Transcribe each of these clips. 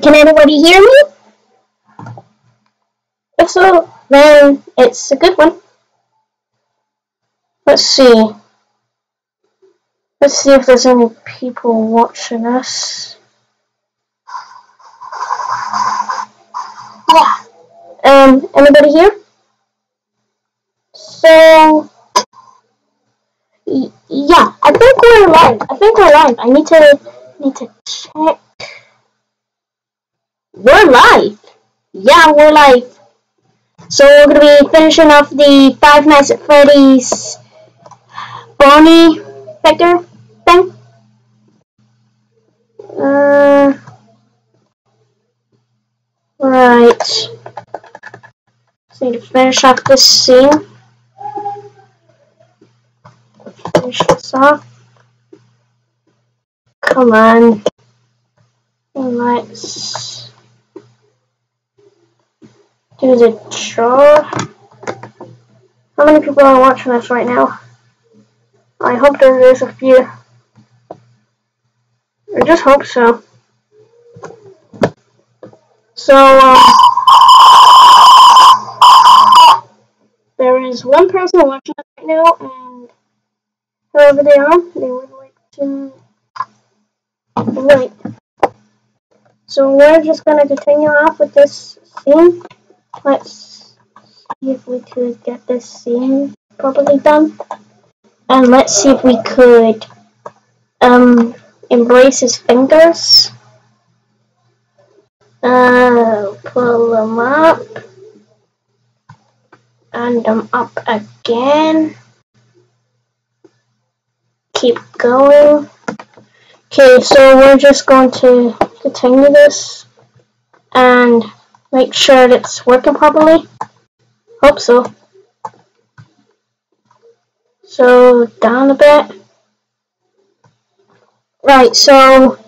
can anybody hear me? If so, then it's a good one. Let's see. Let's see if there's any people watching us. Yeah. Anybody here? So, yeah, I think we're live. I need to check. We're live. Yeah, we're live. So we're gonna be finishing off the Five Nights at Freddy's Bonnie Vector thing. Right. Just need to finish off this scene. Finish this off. Come on. Let's do the draw. How many people are watching this right now? I hope there is a few. I just hope so. So, there is one person watching us right now, and whoever they are, they would like to wait. So we're just gonna continue off with this scene. Let's see if we could get this scene properly done. And let's see if we could embrace his fingers. Pull them up. And them up again. Keep going. Okay, so we're just going to continue this and make sure that it's working properly. Hope so. So down a bit. Right, so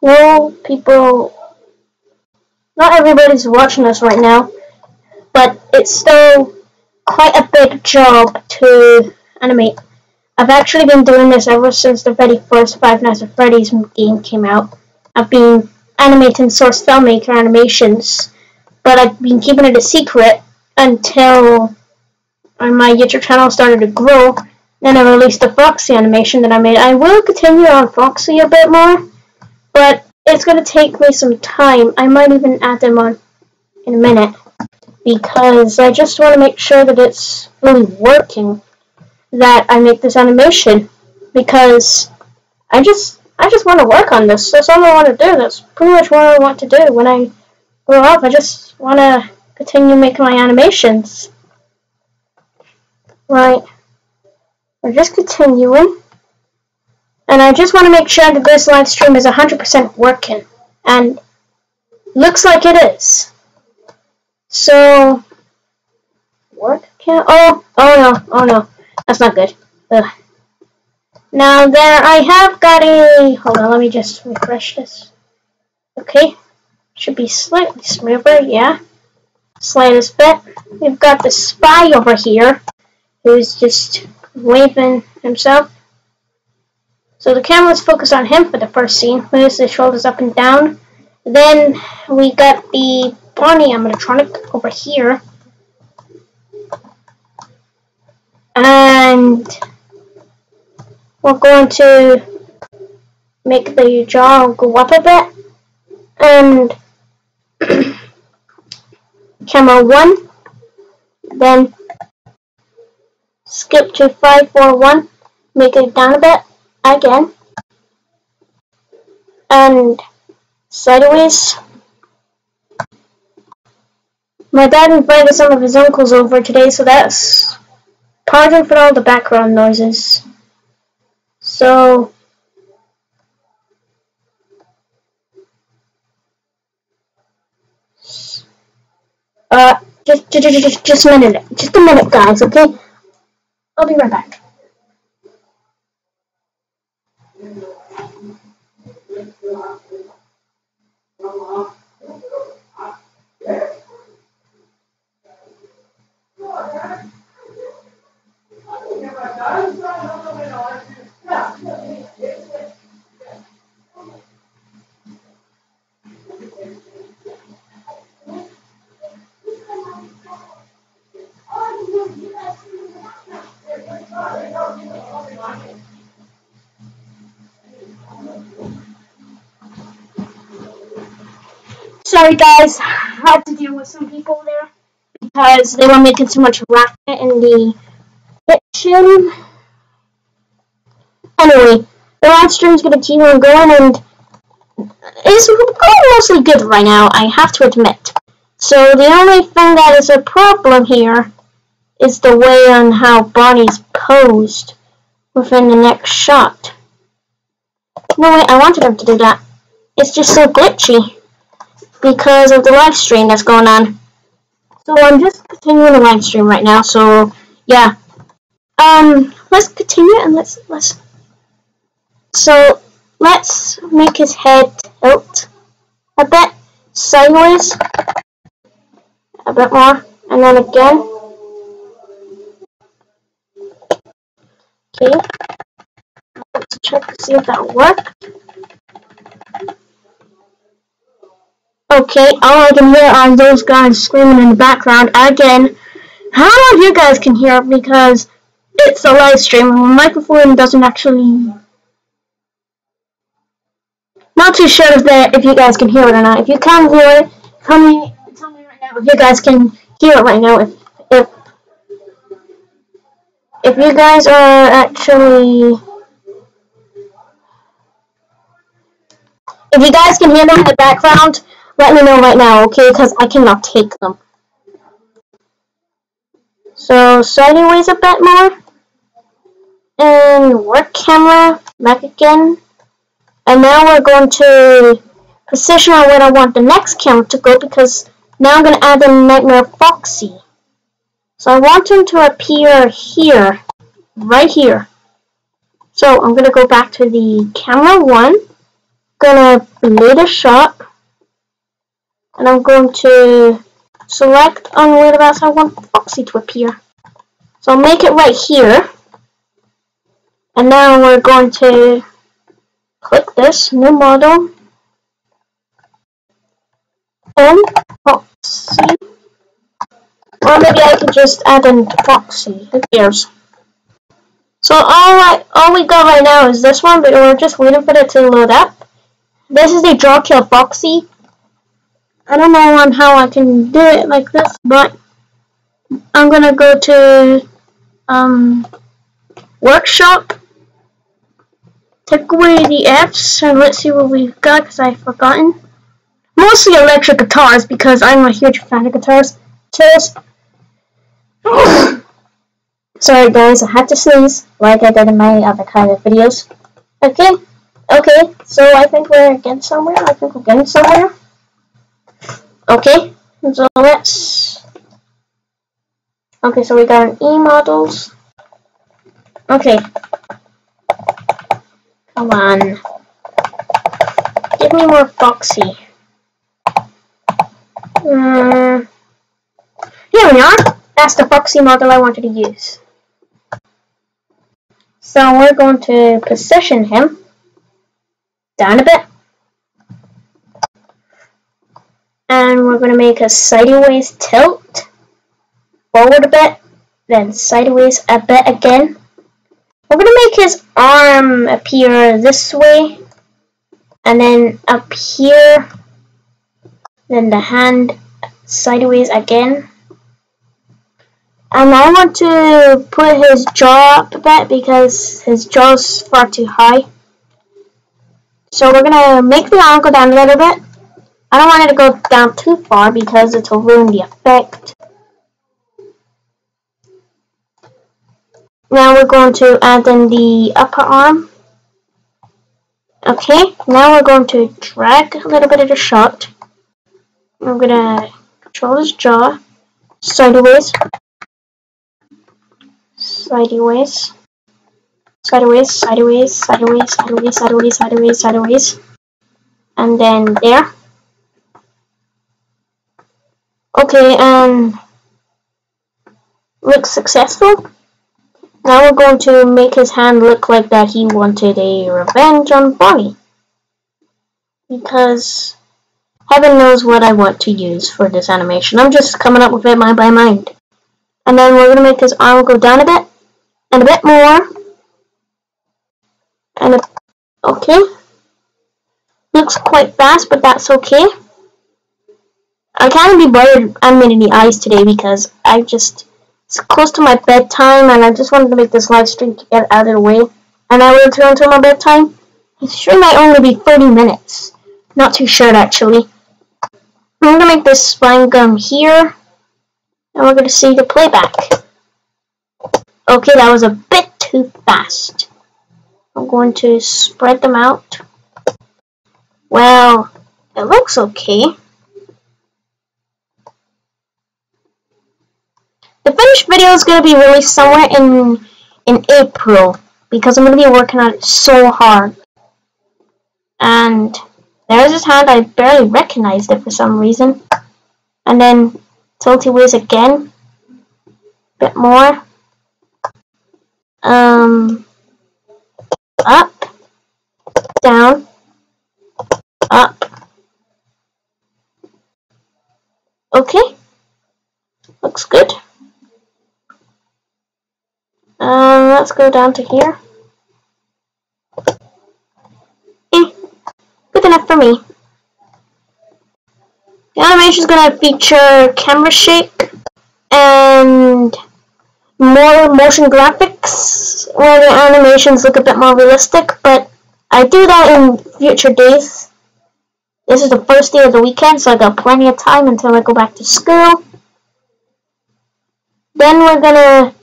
no people, not everybody's watching us right now, but it's still quite a big job to animate. I've actually been doing this ever since the very first Five Nights at Freddy's game came out. I've been animating Source Filmmaker animations, but I've been keeping it a secret until my YouTube channel started to grow. Then I released the Foxy animation that I made. I will continue on Foxy a bit more, but it's going to take me some time. I might even add them on in a minute, because I just want to make sure that it's really working, that I make this animation, because I just want to work on this. That's all I want to do. That's pretty much what I want to do when I grow up. I just want to continue making my animations. Right. We're just continuing. And I just want to make sure that this live stream is 100% working. And looks like it is. So, work can't. Oh no. That's not good. Ugh. Now there, I have got a. Hold on, let me just refresh this. Okay. Should be slightly smoother, yeah. Slightest bit. We've got the spy over here, who's just waving himself. So the camera's focused on him for the first scene. Moves the shoulders up and down. Then we got the Bonnie animatronic over here. And we're going to make the jaw go up a bit. And camera 1. Then skip to 541. Make it down a bit again. And sideways. My dad invited some of his uncles over today, so that's pardon for all the background noises. So just a minute. Just a minute, guys, okay? I'll be right back. Sorry guys, I had to deal with some people there because they were making so much racket in the kitchen. Anyway, the live stream's gonna keep on going and it's going mostly good right now, I have to admit. So the only thing that is a problem here is the way on how Bonnie's posed within the next shot. No wait, I wanted him to do that. It's just so glitchy because of the live stream that's going on. So I'm just continuing the live stream right now, so yeah. Let's continue and let's make his head tilt a bit sideways, a bit more, and then again. Okay, let's check to see if that worked. Okay, all I can hear are those guys screaming in the background again. How do you guys can hear it because it's a live stream and the microphone doesn't actually. Not too sure if you guys can hear it or not. If you can hear it, tell me right now if you guys can hear it right now. If you guys are actually, if you guys can hear them in the background, let me know right now, okay? Because I cannot take them. So sideways a bit more, and work camera back again. And now we're going to position on where I want the next camera to go because now I'm going to add in Nightmare Foxy. So I want him to appear here, right here. So I'm going to go back to the camera 1, going to play the shot, and I'm going to select on whereabouts I want Foxy to appear. So I'll make it right here, and now we're going to click this, new model, and Foxy. Or maybe I could just add in Foxy, who cares? So all we got right now is this one, but we're just waiting for it to load up. This is the Draw Kill Foxy. I don't know on how I can do it like this, but I'm gonna go to Workshop, take away the Fs, and let's see what we've got because I've forgotten. Mostly electric guitars because I'm a huge fan of guitars. Cheers. Sorry guys, I had to sneeze like I did in my other kind of videos. Okay, so I think we're getting somewhere. Okay, so let's. Okay, so we got an E models. Okay, come on, give me more Foxy. Here we are. That's the Foxy model I wanted to use. So we're going to position him down a bit. And we're going to make a sideways tilt. Forward a bit. Then sideways a bit again. We're going to make his arm appear this way. And then up here. Then the hand sideways again. And I want to put his jaw up a bit because his jaw's far too high. So we're going to make the arm go down a little bit. I don't want it to go down too far because it will ruin the effect. Now we're going to add in the upper arm. Okay, now we're going to drag a little bit of the shot. I'm going to control his jaw sideways. Sideways, sideways, sideways, sideways, sideways, sideways, sideways, sideways, and then there. Okay, and looks successful. Now we're going to make his hand look like that he wanted a revenge on Bonnie. Because heaven knows what I want to use for this animation. I'm just coming up with it by mind. And then we're going to make his arm go down a bit. And a bit more. And okay. Looks quite fast, but that's okay. I can't be bothered animating the eyes today because it's close to my bedtime and I just wanted to make this live stream to get out of the way. And I will turn to my bedtime. The stream might only be 30 minutes. Not too sure actually. I'm gonna make this spine gum here. And we're gonna see the playback. Okay, that was a bit too fast. I'm going to spread them out. Well, it looks okay. The finished video is going to be released somewhere in April because I'm going to be working on it so hard. And there's his hand. I barely recognized it for some reason. And then tilty ways again. Bit more. Up, down, up. Okay, looks good. Let's go down to here. Good enough for me. The animation is going to feature camera shake and more motion graphics where the animations look a bit more realistic, but I do that in future days. This is the first day of the weekend, so I got plenty of time until I go back to school. Then we're gonna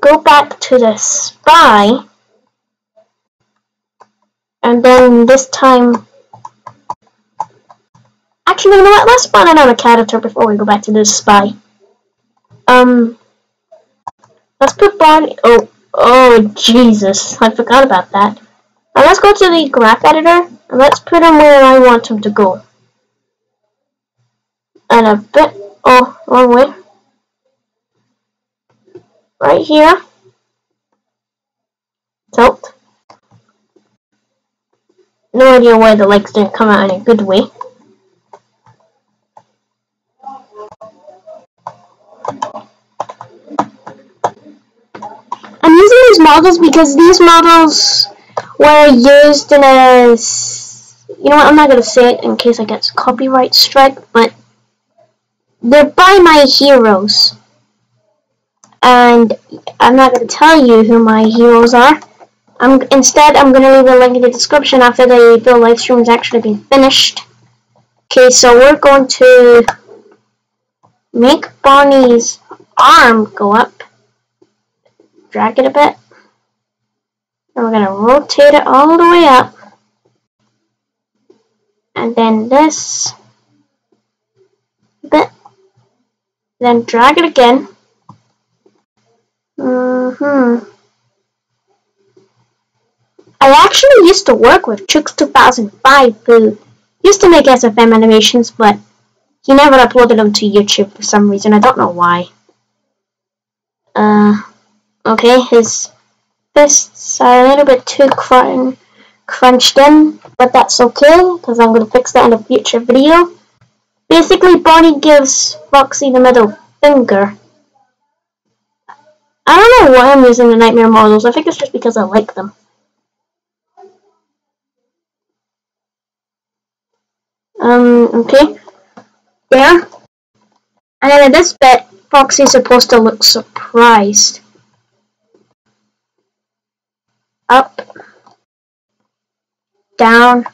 go back to the spy, and then this time, actually, you know what? Let's spawn another character before we go back to the spy. Let's put body. Oh, Jesus! I forgot about that. Now let's go to the graph editor and let's put him where I want him to go. And a bit. Oh, wrong way. Right here. Tilt. No idea why the legs didn't come out in a good way. I'm using these models because these models were used in a... You know what, I'm not going to say it in case I get copyright strike, but they're by my heroes. And I'm not going to tell you who my heroes are. Instead, I'm going to leave a link in the description after the live stream has actually been finished. Okay, so we're going to make Bonnie's arm go up. Drag it a bit. And we're going to rotate it all the way up. And then this bit. Then drag it again. I actually used to work with Chooks2005 who used to make SFM animations, but he never uploaded them to YouTube for some reason. I don't know why. Okay, his fists are a little bit too crunched in, but that's okay, because I'm going to fix that in a future video. Basically, Bonnie gives Foxy the middle finger. I don't know why I'm using the Nightmare models. I think it's just because I like them. Okay. There. And then in this bit, Foxy's supposed to look surprised. Up. Down.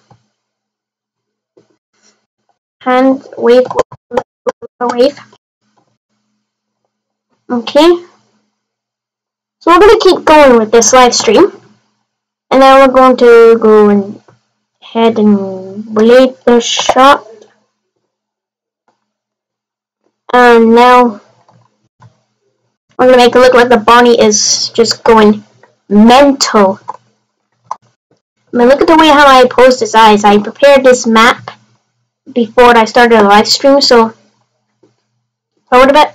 Hand wave. Wave. Okay. So we're going to keep going with this live stream. And then we're going to go ahead and blade the shot. And now we're going to make it look like the Bonnie is just going mental. I mean, look at the way how I posed his eyes. I prepared this map before I started a live stream, so forward a bit.